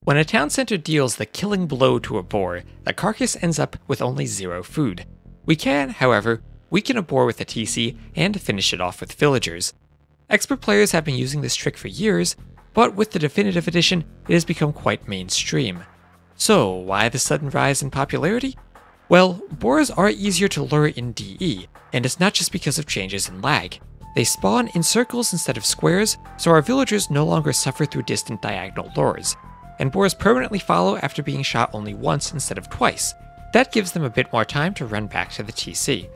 When a town center deals the killing blow to a boar, the carcass ends up with only 0 food. We can, however, weaken a boar with a TC and finish it off with villagers. Expert players have been using this trick for years, but with the definitive edition, it has become quite mainstream. So, why the sudden rise in popularity? Well, boars are easier to lure in DE, and it's not just because of changes in lag. They spawn in circles instead of squares, so our villagers no longer suffer through distant diagonal lures. And boars permanently follow after being shot only once instead of twice. That gives them a bit more time to run back to the TC.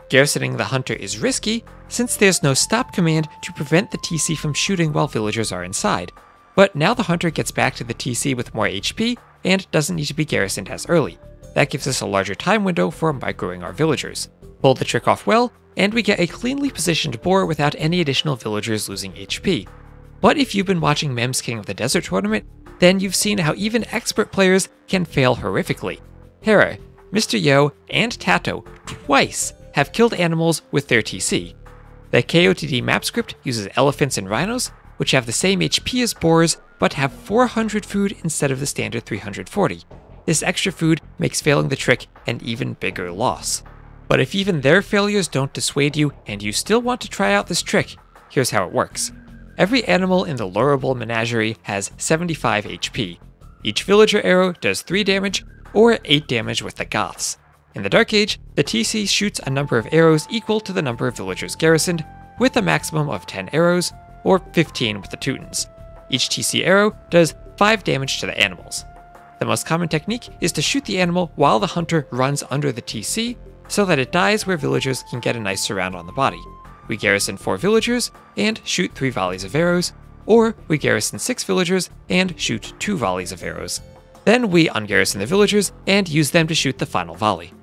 Garrisoning the hunter is risky, since there's no stop command to prevent the TC from shooting while villagers are inside. But now the hunter gets back to the TC with more HP and doesn't need to be garrisoned as early. That gives us a larger time window for microing our villagers. Pull the trick off well, and we get a cleanly positioned boar without any additional villagers losing HP. But if you've been watching Memb's King of the Desert tournament, then you've seen how even expert players can fail horrifically. Hera, Mr. Yo, and Tato twice have killed animals with their TC. The KOTD map script uses elephants and rhinos, which have the same HP as boars, but have 400 food instead of the standard 340. This extra food makes failing the trick an even bigger loss. But if even their failures don't dissuade you and you still want to try out this trick, here's how it works. Every animal in the lureable menagerie has 75 HP. Each villager arrow does 3 damage, or 8 damage with the Goths. In the Dark Age, the TC shoots a number of arrows equal to the number of villagers garrisoned, with a maximum of 10 arrows, or 15 with the Teutons. Each TC arrow does 5 damage to the animals. The most common technique is to shoot the animal while the hunter runs under the TC, so that it dies where villagers can get a nice surround on the body. We garrison 4 villagers and shoot 3 volleys of arrows, or we garrison 6 villagers and shoot 2 volleys of arrows. Then we ungarrison the villagers and use them to shoot the final volley.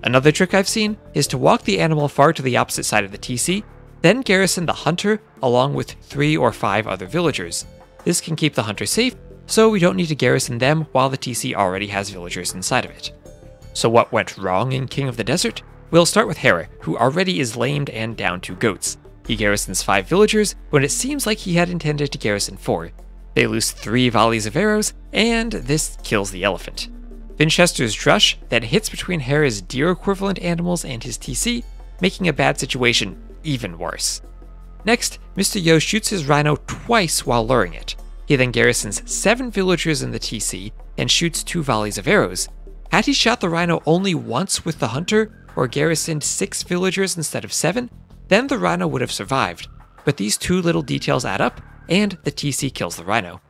Another trick I've seen is to walk the animal far to the opposite side of the TC, then garrison the hunter along with 3 or 5 other villagers. This can keep the hunter safe, so we don't need to garrison them while the TC already has villagers inside of it. So what went wrong in King of the Desert? We'll start with Hera, who already is lamed and down to goats. He garrisons 5 villagers when it seems like he had intended to garrison 4. They lose 3 volleys of arrows, and this kills the elephant. Vinchester's Drush then hits between Hera's deer equivalent animals and his TC, making a bad situation even worse. Next, Mr. Yo shoots his rhino twice while luring it. He then garrisons 7 villagers in the TC and shoots 2 volleys of arrows. Had he shot the rhino only once with the hunter, or garrisoned 6 villagers instead of 7, then the rhino would have survived. But these 2 little details add up, and the TC kills the rhino.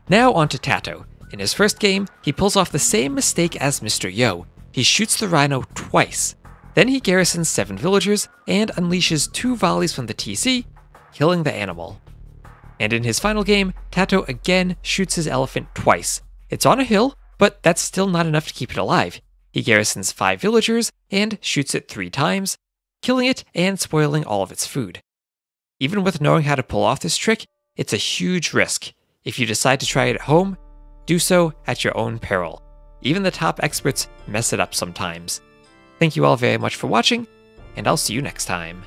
Now on to Tato. In his first game, he pulls off the same mistake as Mr. Yo. He shoots the rhino twice. Then he garrisons 7 villagers and unleashes 2 volleys from the TC, killing the animal. And in his final game, Tato again shoots his elephant twice. It's on a hill, but that's still not enough to keep it alive. He garrisons 5 villagers and shoots it 3 times, killing it and spoiling all of its food. Even with knowing how to pull off this trick, it's a huge risk. If you decide to try it at home, do so at your own peril. Even the top experts mess it up sometimes. Thank you all very much for watching, and I'll see you next time.